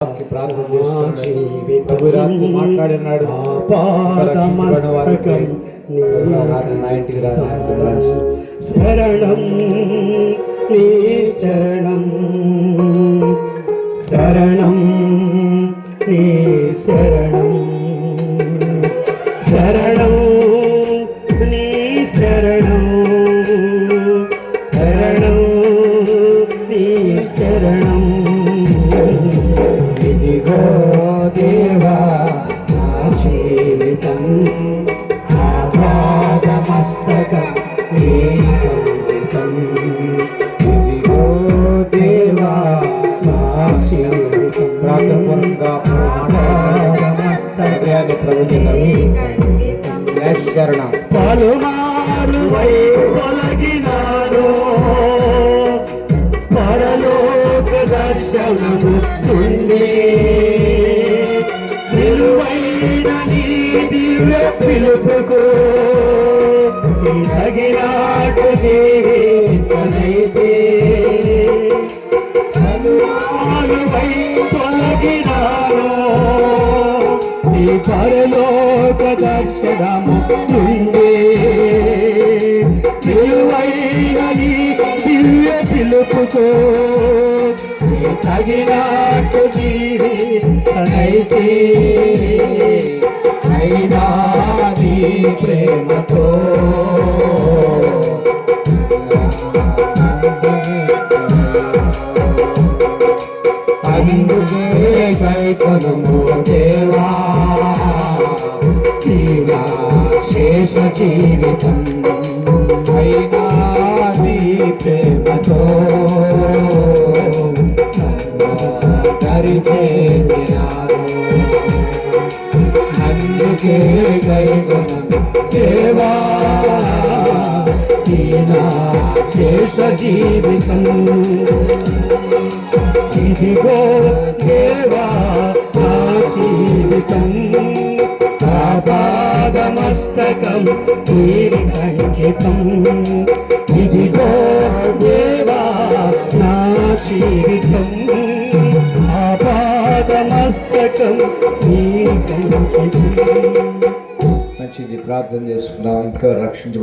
ప్రార్థన చేస్తున్నాడు. మాట్లాడినాడు. నా ఇంటికి రా. శరణం నీ శరణం, శరణం నీ శరణం, శరణం నీ శరణం, శరణం నీ శరణం. ఇదిగో దేవా నా జీవితం, ఆపాదమస్తకం నీ కందితం. ఇదిగో దేవా నా జీవితం. ప్రార్థనపూర్వకంగా హృదయాన్ని ప్రభుత్వం శరణం. పలుమారు వై తొలగినాను, పరలోక దర్శనము నుండి నిలువైన నీ దివ్య పిలుపుకు తగినాటు జీవితనైతే. పలుమారు వై తొలగినాను, నీ పరలోక దర్శనము నుండి నిలువైన నీ దివ్య పిలుపుకో తగినట్టు జీవితనైతే. అయినా నీ ప్రేమతో అందుకే కైకొనుము దేవా నీలా శేష జీవితం. అయినా నీ ప్రేమతో దరిచేసినారు. అందుకే కైకొనుము దేవా నీలా శేష జీవితం. ఇదిగో దేవా నా జీవితం, ఆపాదమస్తకం నీకు అంకితం. ఇదిగో దేవా నా జీవితం, ఆపాదమస్తకం నీకు అంకితం. మంచిది. ప్రార్థన చేసుకున్నాం. ఇంకా రక్షించ